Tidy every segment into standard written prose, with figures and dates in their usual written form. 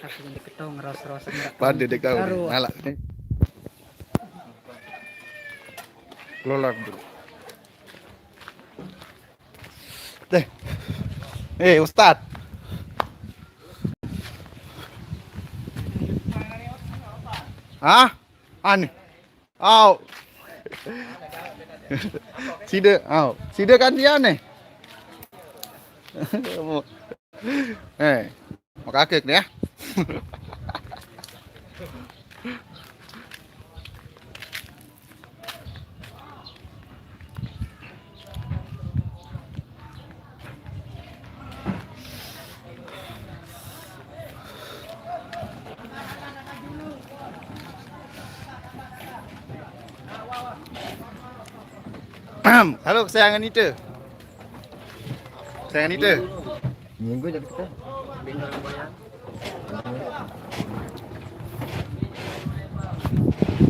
Tapi yang diketong ros-rosan. Pada dek tahu. Ngalak. Kelola dulu. Teh. Ustad. Hah? Ani. Au. Sida kan dia nih. Mau kakek nih ya. Halo kesayangan itu. Kesayangan itu. Minggu jadi kita.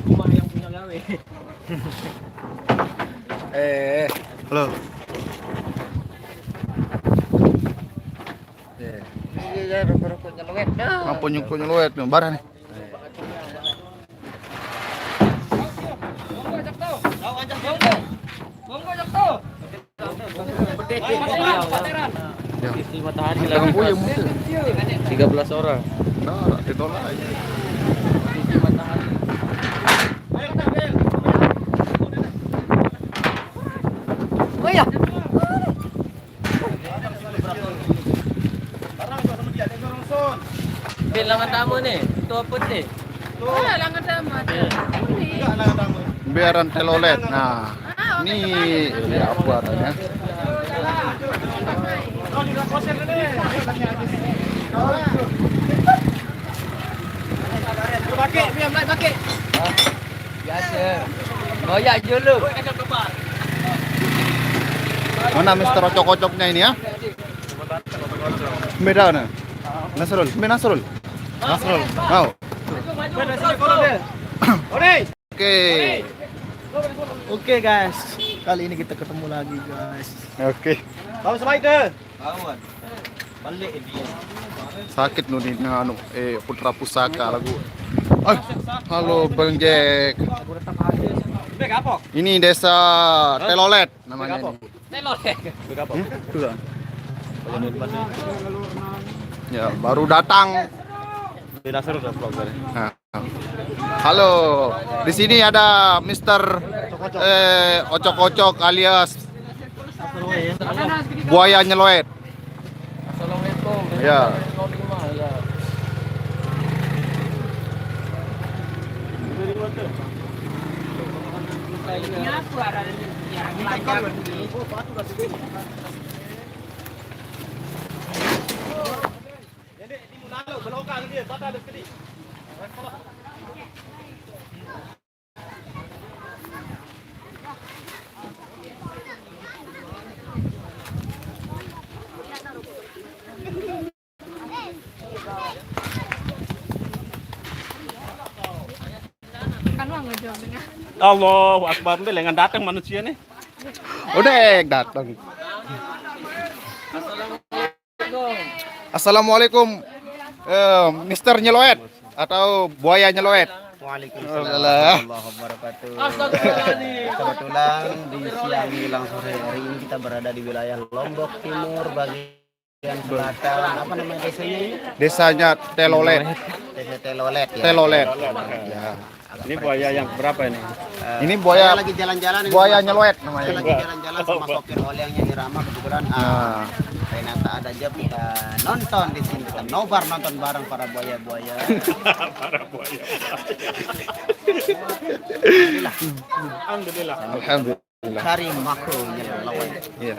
Rumah yang punya gawe. Halo. Iya, rokok nyelewet dah. Apa nyukur nyeluet nih barang nih. Isi matahari Jangan lagi. puyeng mutu. 13 orang. Nah, ditolak aja. Isi matahari. Oh ya. Bilangan tamu nih. Itu apa nih? Langan tamu ada. Biaran telolet. Nah, ini apa adanya? Pakai. Biasa. Goyak dulu. Mana Mister Ocok-ocoknya ini ya? Beda mana? Nasrul, Nasrul. Mau. Oke guys, kali ini kita ketemu lagi guys. Oke. Kamu sama itu? Kawan. Balik dia. Sakit nih anu Putra Pusaka lagu. Halo Bang Jack. Ini desa Telolet namanya ini. Telolet. Sudah. Ya, baru datang. Nah. Halo, di sini ada Mister Ocok-ocok alias buaya nyeloet. Assalamualaikum. Ya. Allahu Akbar, lengan datang manusia nih. Udah datang. Assalamualaikum, Mister Nyeloet atau buaya nyeloet. Waalaikumsalam warahmatullahi wabarakatuh. Kebetulan di siang menjelang sore hari ini kita berada di wilayah Lombok Timur bagian selatan. Apa namanya desanya ini? Desanya Telolet. Desa Telolet ya. Telolet. Ya. Ini buaya yang berapa ini? Ini buaya Saya lagi jalan-jalan ini, buaya Mas. nyeloet Saya namanya. lagi jalan-jalan sama sopir olengnya Irama kebetulan Renata ada job kita nonton di sini, kita nobar nonton bareng para buaya-buaya. Para buaya. Alhamdulillah. Alhamdulillah. Cari makro nyelewet. Iya.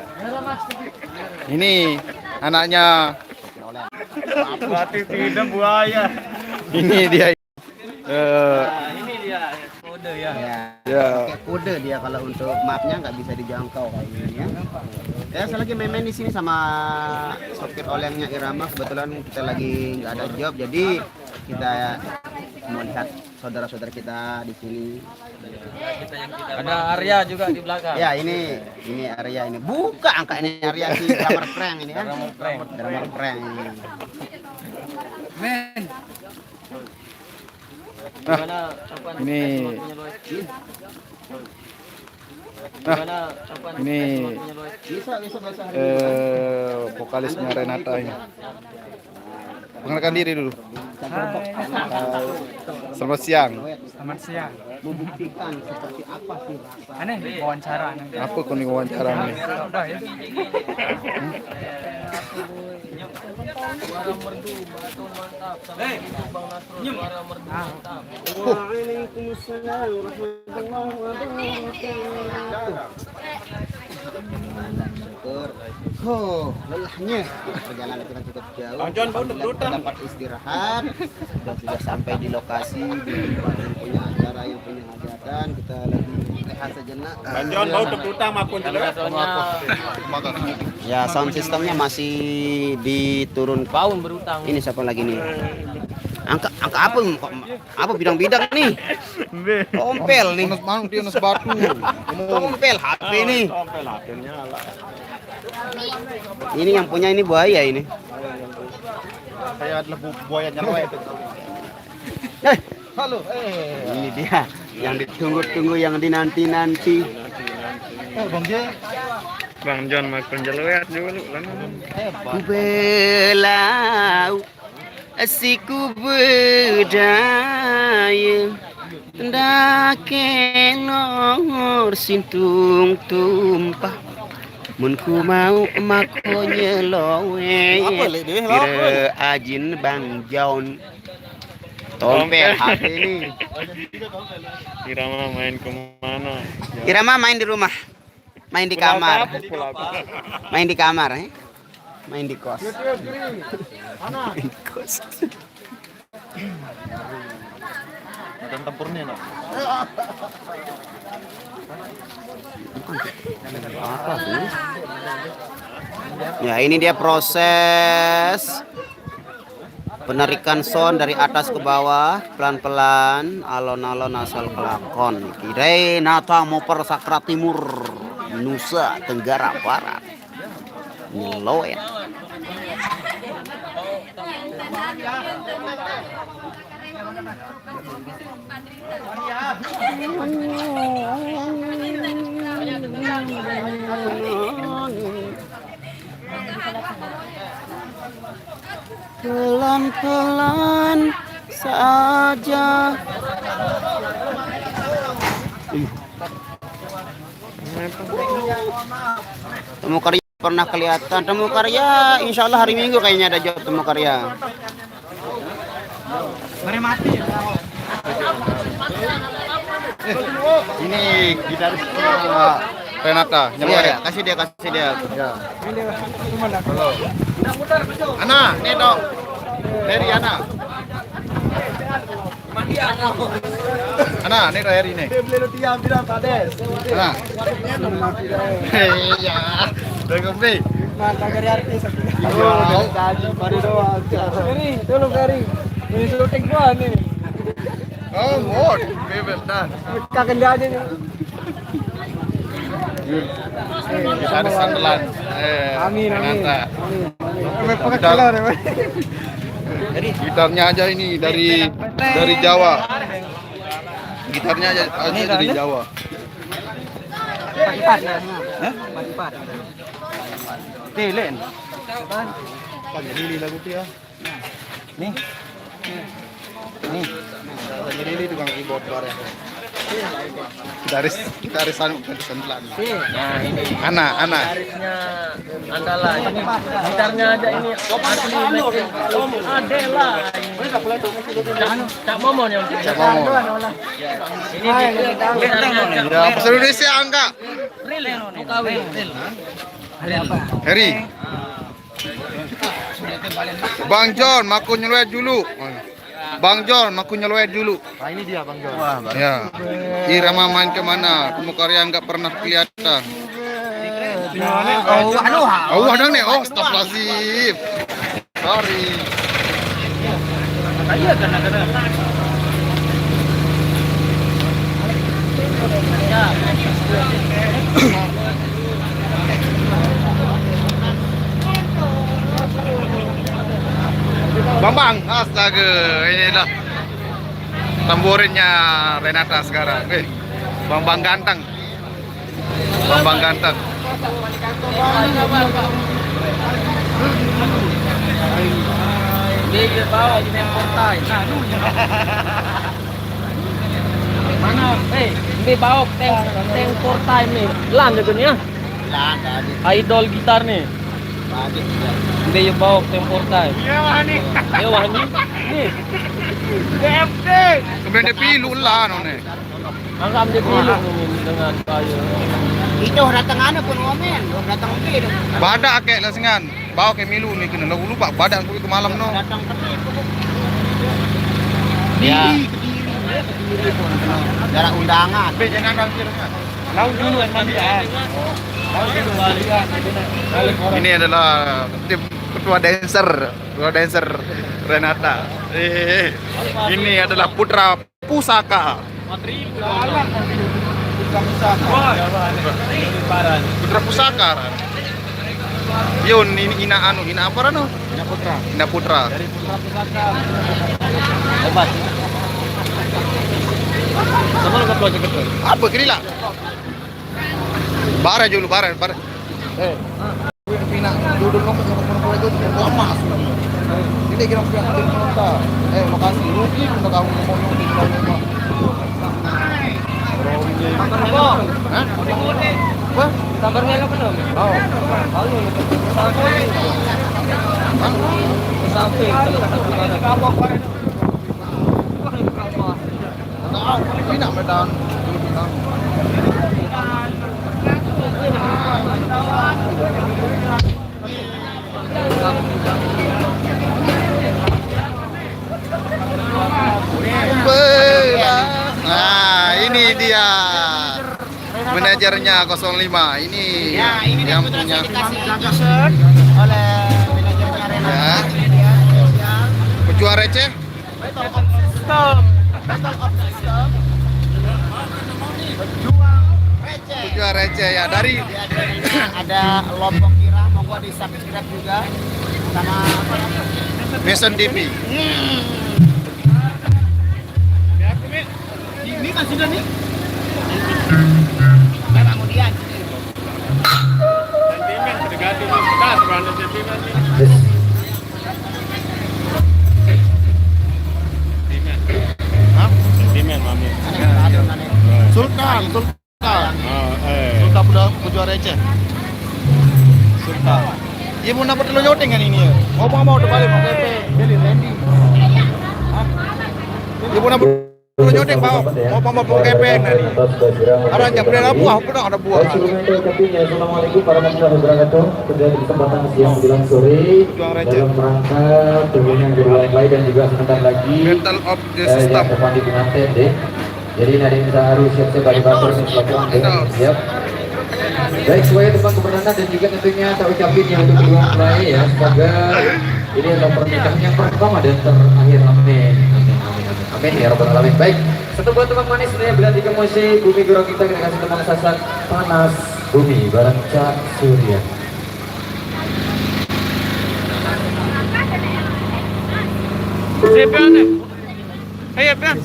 Ini anaknya. Berarti tidak buaya. Ini dia. Ini dia kode ya. Ya. Pakai kode dia kalau untuk mapnya nggak bisa dijangkau kayak gini ya. Saya lagi main di sini sama sopir olengnya Irama, kebetulan kita lagi nggak ada job, jadi kita mau lihat saudara-saudara kita di sini. Ada Arya juga di belakang. Ya ini Arya ini. Buka angka ini Arya si drummer prank ini ya. Drummer prank. Drummer prank ini. Gimana apa ini ini vokalisnya Renata ini. Perkenalkan diri dulu. Selamat siang. Selamat siang. Membuktikan seperti apa sih rasa Aneh wawancara nanti. Apa kau nih wawancara nih? Apa ya? suara merdu, baraton mantap. Sampai itu Bang Nasrul suara merdu mantap. Waalaikumsalam warahmatullahi wabarakatuh. Oh, lelahnya perjalanan kita cukup jauh. Alhamdulillah dapat istirahat dan sudah sampai di lokasi di tempat yang punya acara yang punya hajatan. Kita lagi rehat sejenak. Banjon bau teputang makun Ya, sound systemnya masih diturun. Paun berutang. Ini siapa lagi nih? Angka apa? Apa bidang-bidang nih? Tompel nih. Manuk dia nus batu. Tompel HP nih. Tompel HP-nya lah. Ini yang punya ini buaya ini. Saya adalah buaya nyerwet itu. Halo, Ini dia yang ditunggu-tunggu, yang dinanti-nanti. Bang J. Bang Jon makun jeluet dulu lah. Ku belau asiku berdaya ndake nor sintung tumpah mun ku mau mako nyelowe kira ajin Bang Jon Tompel HP ini. Irama main kemana? Irama main di rumah, main di kamar, main di kamar, main di kos. Main di kos. Dan tempurnya no. Apa sih? Ya, ini dia proses penarikan sound dari atas ke bawah, pelan-pelan, alon-alon asal kelakon. Kirain nata mau persakra timur, Nusa Tenggara Barat. Nyeloet. Pelan-pelan saja. Temu karya pernah kelihatan. Temu karya insya Allah hari Minggu kayaknya ada job temu karya. Mari mati. Ini gitaris Renata Iya, nyerwet. ya, kasih dia. Ya. Halo. Ana, nih dong. Dari Ana. Ana, nih dari ini. Ana. Iya. Dari kopi. Mantap dari artis. Iya. Kari, tolong Kari. Ini syuting gua nih. Oh, mod. Bebek dah. Kagen dia aja nih. Gitaris andalan. Amin. Renata. Pakai kelar ya. Gitarnya aja ini dari Jawa. Gitarnya aja dari Jawa. Empat nah. Empat. Telen. Lili lagu dia. Nih. Lili tukang keyboard bareng. Gitaris anu andalan. Nah, ini Ana. gitarisnya andalan. Ini gitarnya aja ini asli Adela. Cak Momon yang punya. Cak Momon. Ini gitarnya Ya, bahasa Indonesia enggak? Heri. Bang Jon, maku nyelewet dulu. Bang Jon, maku nyelewet dulu. Nah, ini dia Bang Jon. Ya. Irama main kemana? Temu karya nggak pernah kelihatan. Oh, ada nih. Oh, astagfirullahaladzim. Sorry. Bambang, astaga, ini dah tamborinnya Renata sekarang. Bambang ganteng. Bambang ganteng. Hindi bawa di portay. Mana? Hindi bawa teng portay nih. Lan gitu nih ya. Lan tadi. Idol gitar nih. Tadi. Hindi yung bawa teng portay. Iya wani. Iya wani. Nih. DFD. Kemudian dia pilu lah none. Angkam dia dulu dengan kayu. Itu datang ano pun ngomen, datang ubi. Badak kayak lasingan. Bawa kayak milu nih kena lagu lupa badak aku ke malam no. Datang ketipu. Ya. Jarak undangan. Jangan kira. Lalu dulu emang dia. Ini adalah tim ketua dancer Renata. Ini adalah putra pusaka. Putra pusaka. Yun, ini ina apa Rano? Ina Putra. Dari putra pusaka. Hebat. Sama lu project itu. Apa kira lah? Bara dulu, bara. Pina duduk kamu sama itu lama. Ini kira kira kita. Makasih rugi untuk kamu ngomong di rumah. Kabar mo? Hah? Wah, kabar mo lang belum? Oh. Samping. Pina medan. Nah, ini dia manajernya 05. Ini Ya, ini yang putra punya. saya dikasih shirt oleh manajernya Renata. Ya. Pejuang receh. Stop. Battle of the Stop. Pejuang receh ya dari Ada Lombok Kira, monggo di subscribe juga sama apa namanya? Mason TV. Ini kan sudah nih. Kemudian Sultan. Sultan pejuang receh. Sultan. Iya mau dapat lo nyoteng kan ini ya? Mau udah balik mau PP. Beli Randy. Iya mau dapat lo nyoteng mau PP nanti. Ada jam berapa buah? Pernah ada buah. Assalamualaikum warahmatullahi wabarakatuh. Pada kesempatan siang menjelang sore dalam rangka tentunya berulai dan juga sebentar lagi Battle of the yang System. depan di pengantin deh. Jadi nanti kita harus siap-siap bagi batur dan sebagainya. Siap. Baik, semuanya teman kemenangan dan juga tentunya saya ucapin yang untuk kedua mempelai ya, semoga ini adalah pernikahan yang pertama dan terakhir. Amin. Amin ya rabbal alamin. Baik, satu buat teman manis ini bila tiga musik bumi gurau kita kasih teman sasak panas bumi bareng Cak Surya. Siapa nih? Ayo, Pian.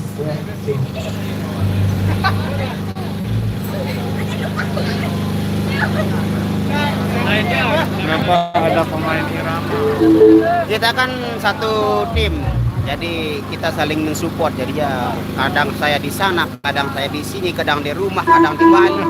Kenapa ada pemain irama? kita kan satu tim, jadi kita saling mensupport. Jadi ya kadang saya di sana, kadang saya di sini, kadang di rumah, kadang di Bali.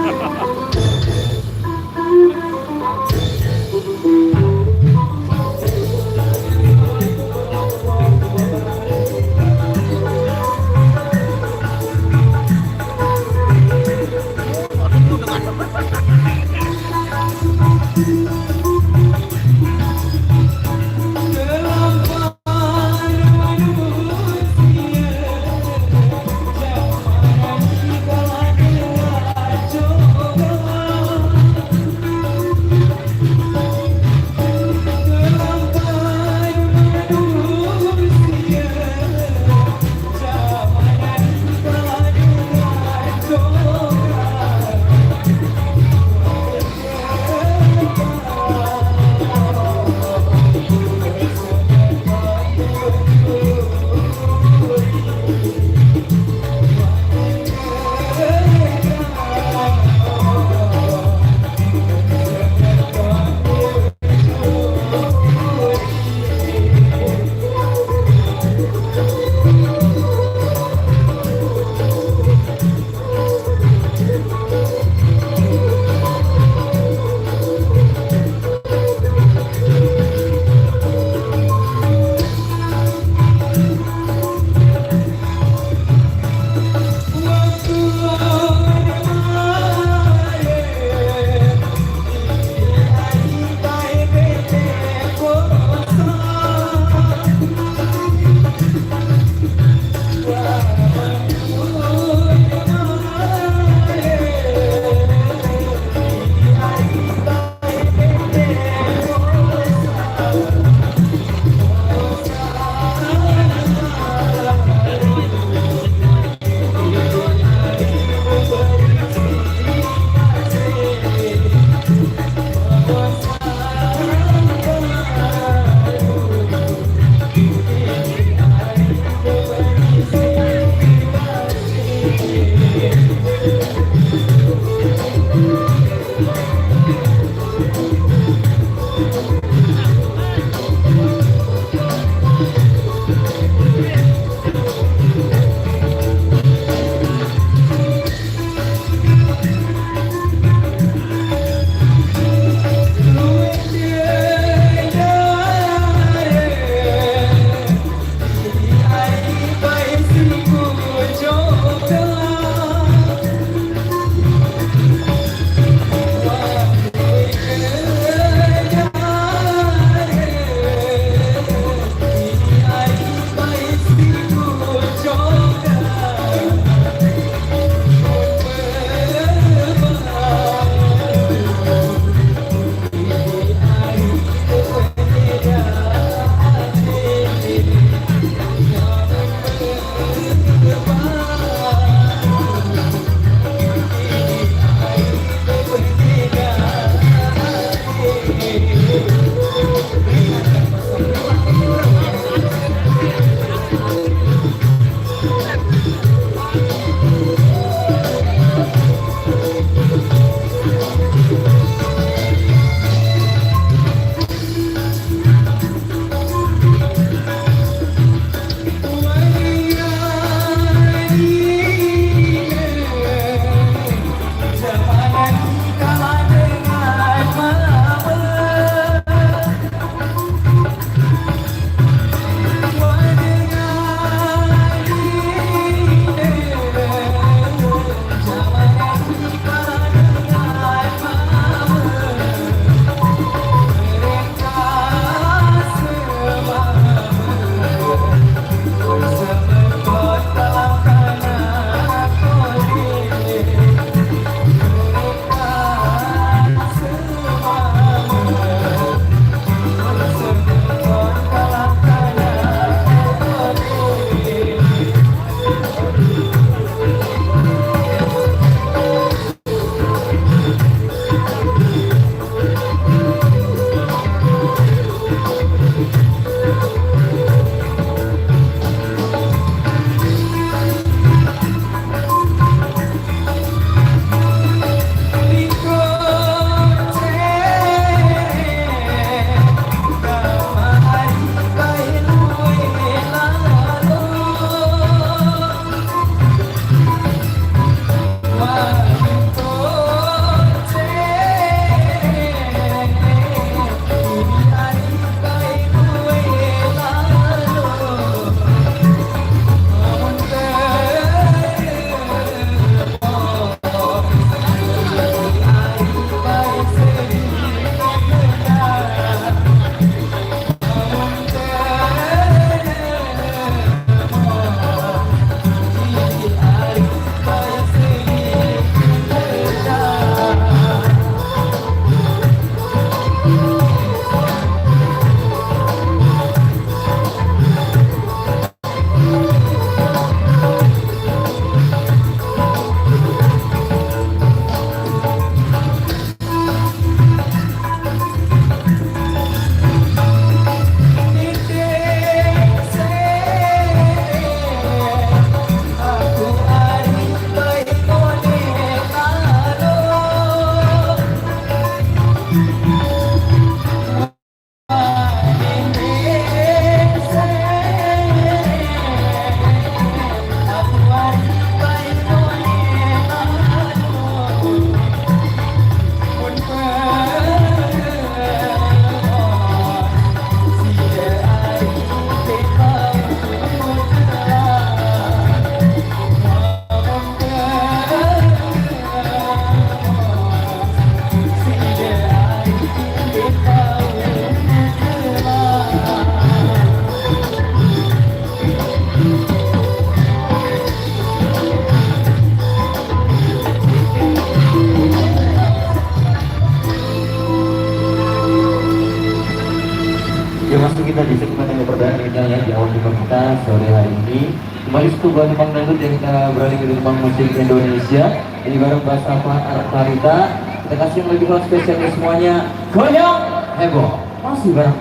kita di segmen yang perdana ya di awal jumpa kita sore hari ini. Kembali Studio Tembang Dangdut yang kita beralih ke Tembang Musik Indonesia. Ini bareng Mbak Safa Artarita. Kita kasih yang lebih spesialnya semuanya. Goyang heboh. Masih bareng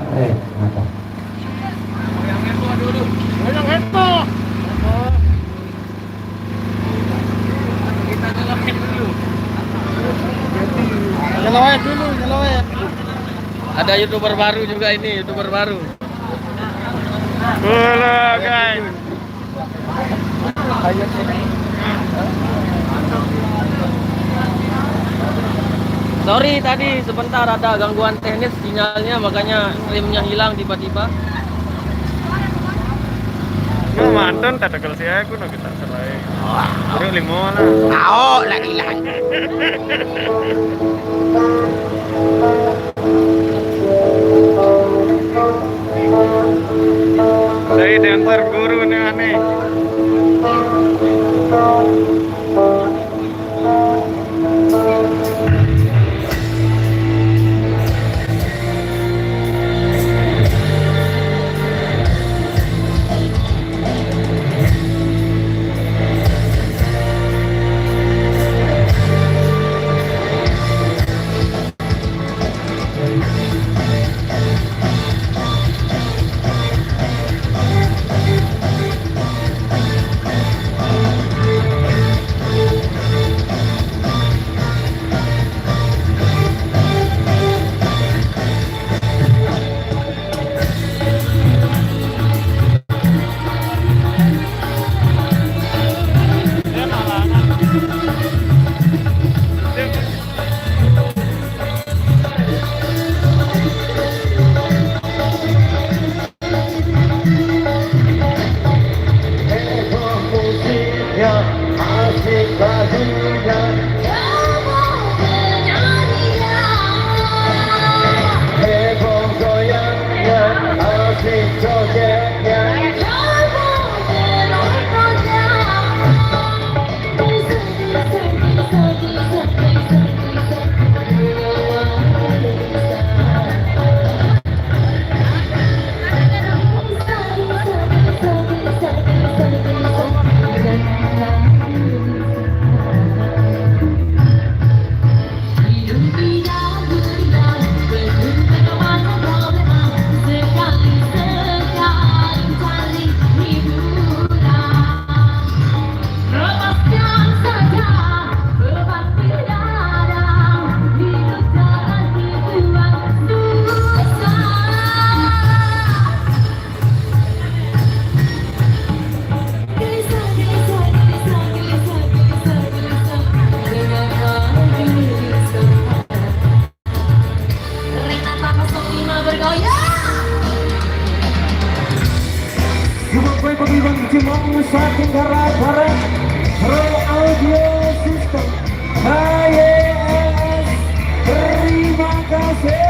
mantap. Goyang heboh. Kita nyalain dulu. Nyalain dulu, nyalain. Ada YouTuber baru juga ini, YouTuber baru. Halo guys. Sorry tadi sebentar ada gangguan teknis sinyalnya, makanya streamnya hilang tiba-tiba. Mau mantan tak tegal sih aku nak kita selai. Udah 5 lah. Oh, lagi. Saya dancer guru nih aneh. Terima kasih.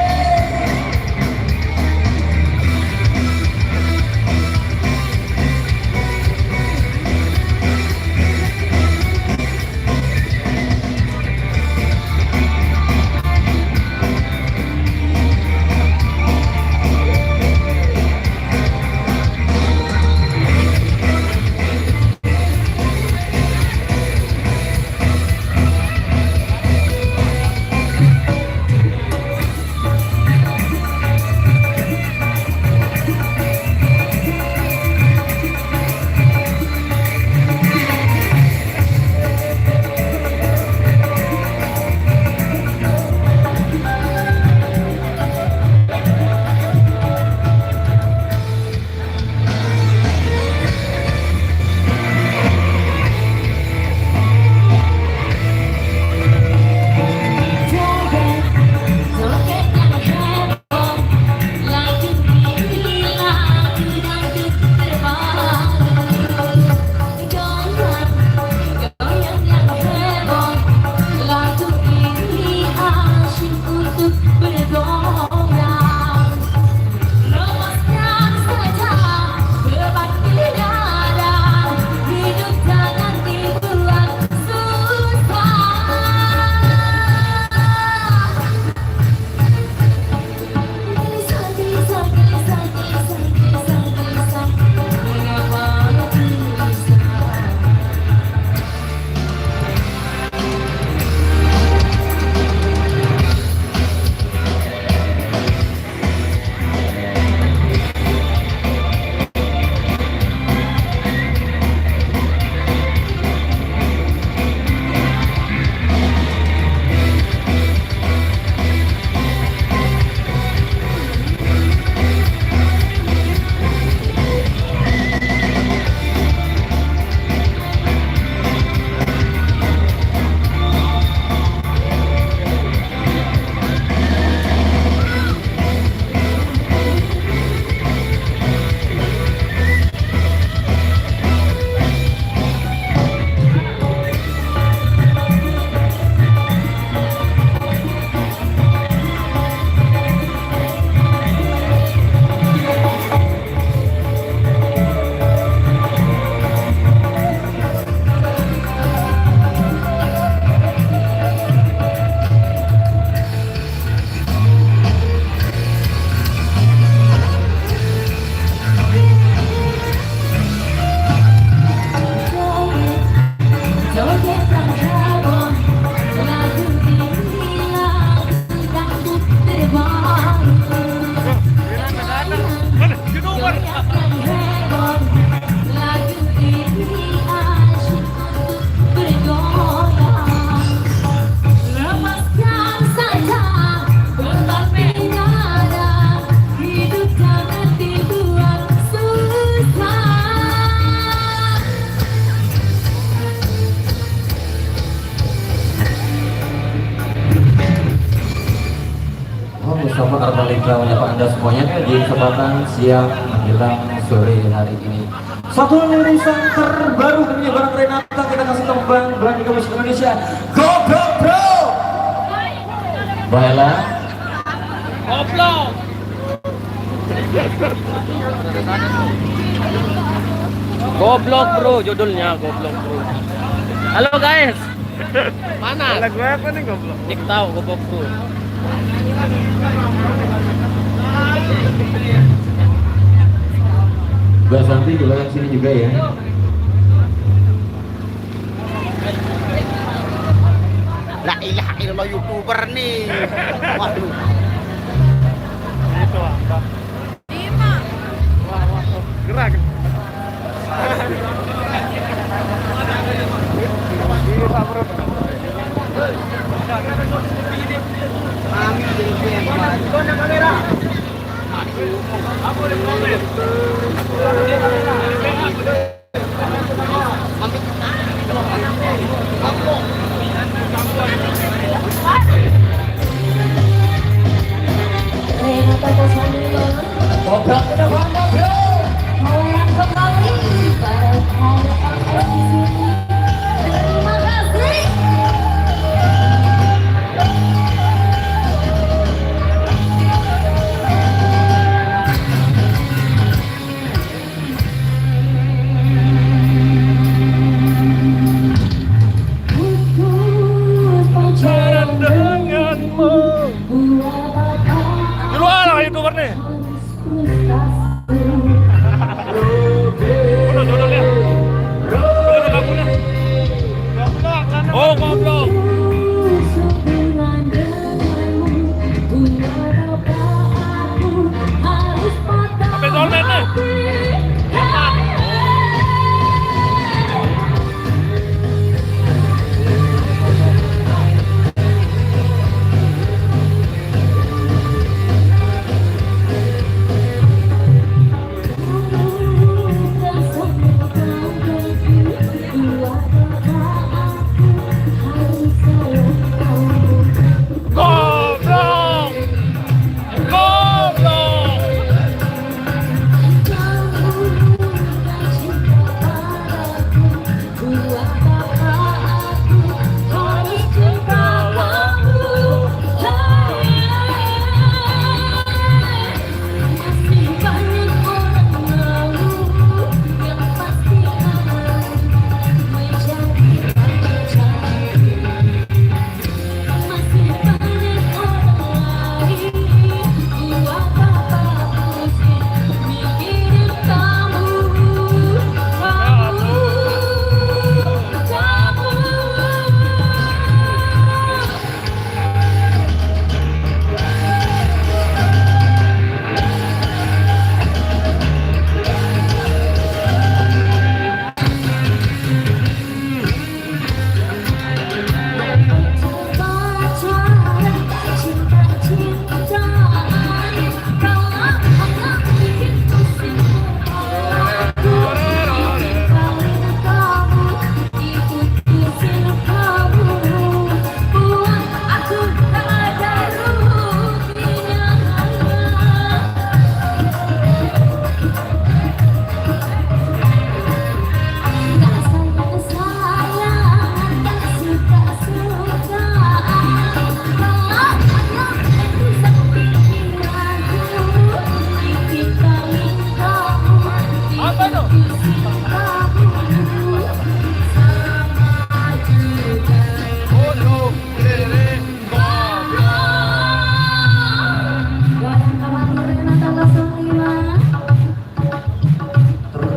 Anda semuanya di kesempatan siang menjelang sore hari ini. Satu lirisan terbaru tentunya barang Renata, kita kasih tembang berani ke musik Indonesia. Go go bro. Baiklah. Goblok. Goblok bro, judulnya goblok bro. Halo guys. Mana? Lagu apa nih goblok? Dik tahu goblok bro. Mbak Santi di belakang sini juga ya. La ilaha illallah, YouTuber nih. Waduh. Itu apa? Lima. Gerak. Dulu lah YouTuber nih. Oh, goblok. Sampai dolmen nih. Goblok. Goblok.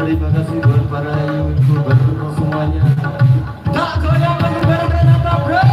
Terima kasih buat para YouTuber semuanya. Tak goyang lagi bareng Renata bro.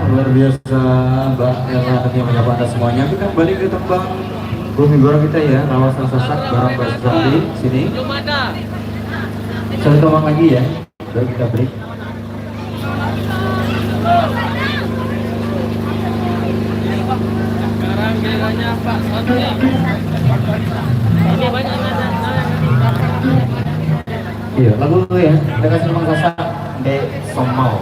luar biasa Mbak Ella tadi menyapa anda semuanya. Kita kembali ke tembang bumi goreng kita ya, Rawas Sasak barang Mbak Susanti sini. Belum ada. Satu tembang lagi ya, baru kita break. Sekarang gilirannya Pak Santri. Ini banyak nada. Iya, lagu dulu ya, kita kasih tembang Sasak de Somau.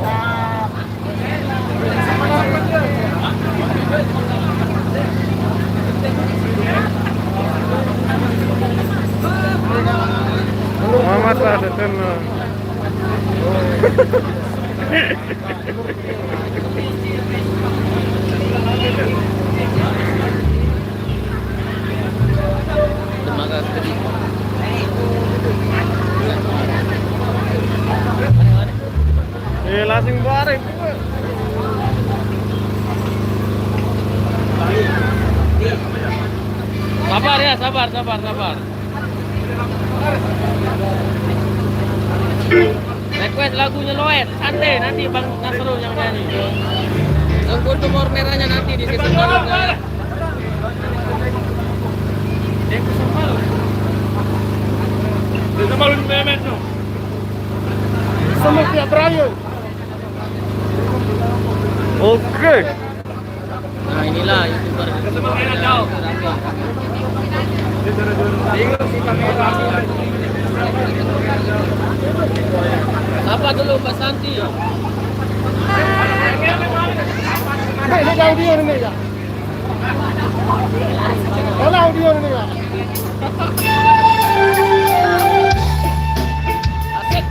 Muhammad lah ada sana. Terima kasih. Langsung bareng. Sabar ya, sabar. Request lagunya Loet, santai nanti Bang Nasrul yang nyanyi. Tunggu tumor merahnya nanti di situ baru. Kita balun memet no. Sama tiap raya. Oke. Nah inilah YouTuber. Apa dulu Mbak Santi? Ini audio ini ya. Kalau audio ini ya. Asik.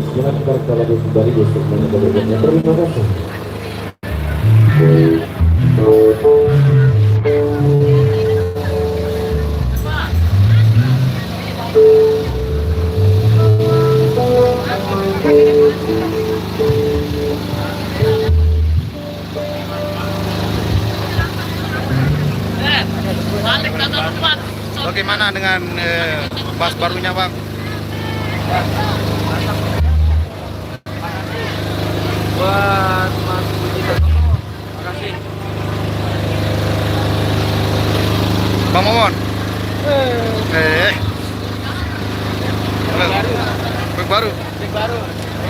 Silakan kalau kembali di segmen berikutnya. Terima kasih. Bagaimana dengan bus barunya, Bang? Buat Mas Budi Tantono, makasih. Bang Momon. Halo. Bag baru. Cek baru.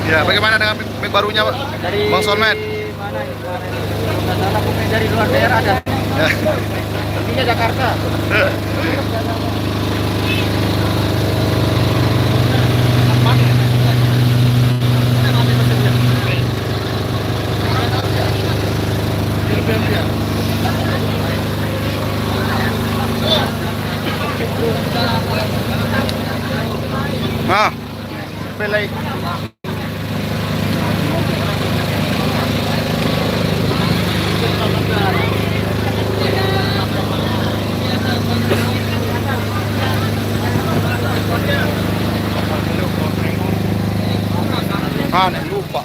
Ya, bagaimana dengan bag barunya, Pak? Dari Bang Solmed. mana ini kemarin? Kalau nggak salah pemain dari luar daerah ada. Ya. Ini Jakarta. Ah. Pelai. Lupa.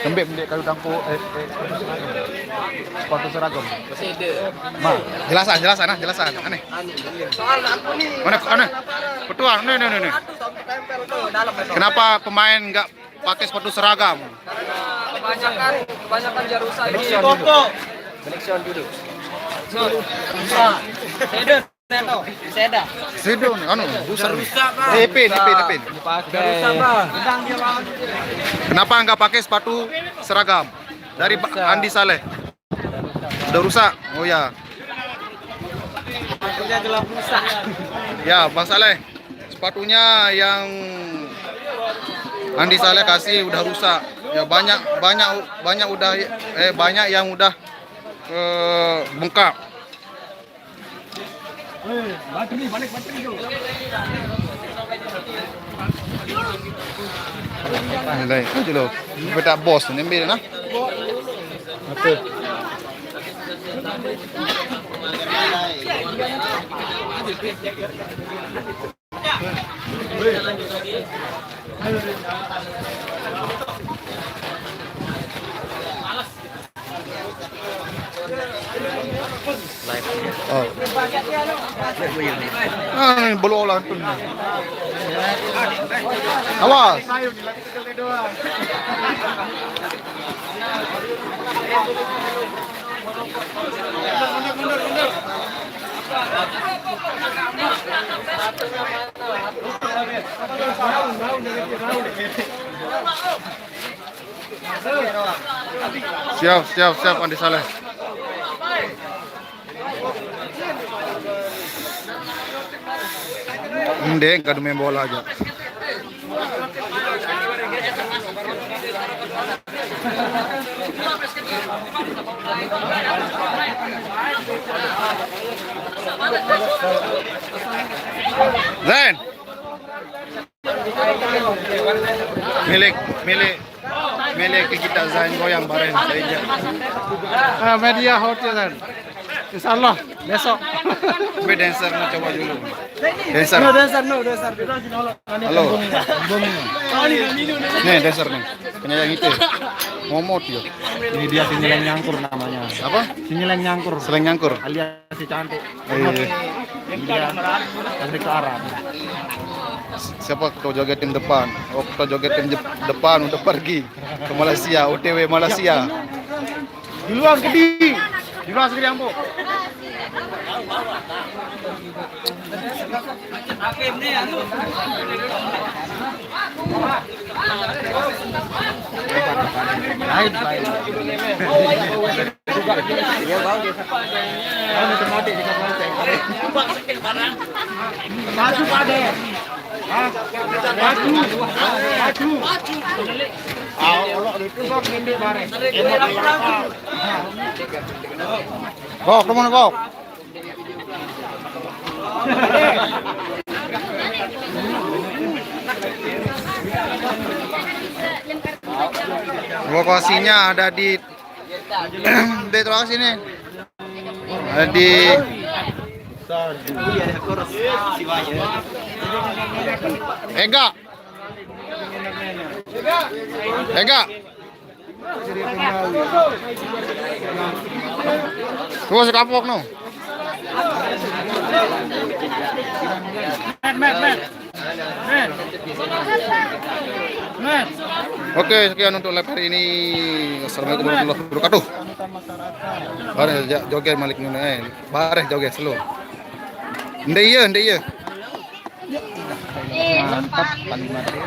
Tembik beli kayu dangpo sepatu seragam. Ma, jelasan. Aneh. Soal aku nih. Mana? Petuang, nih. Kenapa pemain nggak pakai sepatu seragam? Kebanyakan Jarusa ini. Selection duduk. Seda. Sidon, rusak. Ipin. Kenapa nggak pakai sepatu seragam? Dari Andi Saleh. Udah rusak. Oh ya. Sepatunya gelap rusak. Ya, Bang Saleh. Sepatunya yang Andi Saleh kasih udah rusak. Ya banyak yang udah bengkak. Balik dulu. Đây, chứ đâu. Phải ta boss nên biết nó. Okay. Oh. Belum lah tu. Awas. Siap Andi Saleh. Hindi, kadu main bola aja. Zain. Milik kita Zain goyang bareng saja. Media hotel kan. Insyaallah besok. Gue dancer mau coba dulu. Dancer. No dancer. Halo. Nih dancer nih. Penyanyi itu. Momot ya. Ini dia Sinyeleng Nyangkur namanya. Apa? Sinyeleng Nyangkur. Seleng nyangkur. Alias si cantik. Iya. Dia ke Arab. Siapa ketua joget tim depan? Oh, ketua joget tim depan udah pergi ke Malaysia, OTW Malaysia. Di luar Kediri. Di luar Kediri Ambo. Baik. Maju pada. Kok, kemana kok? Lokasinya ada di lokasi ini. Ada di Ega. Tuh si kapok no. Oke, sekian untuk live hari ini. Assalamualaikum warahmatullahi wabarakatuh. Bareh joget Malik Nune. Bareh joget selo. Ndek iya. Mantap, paling mati.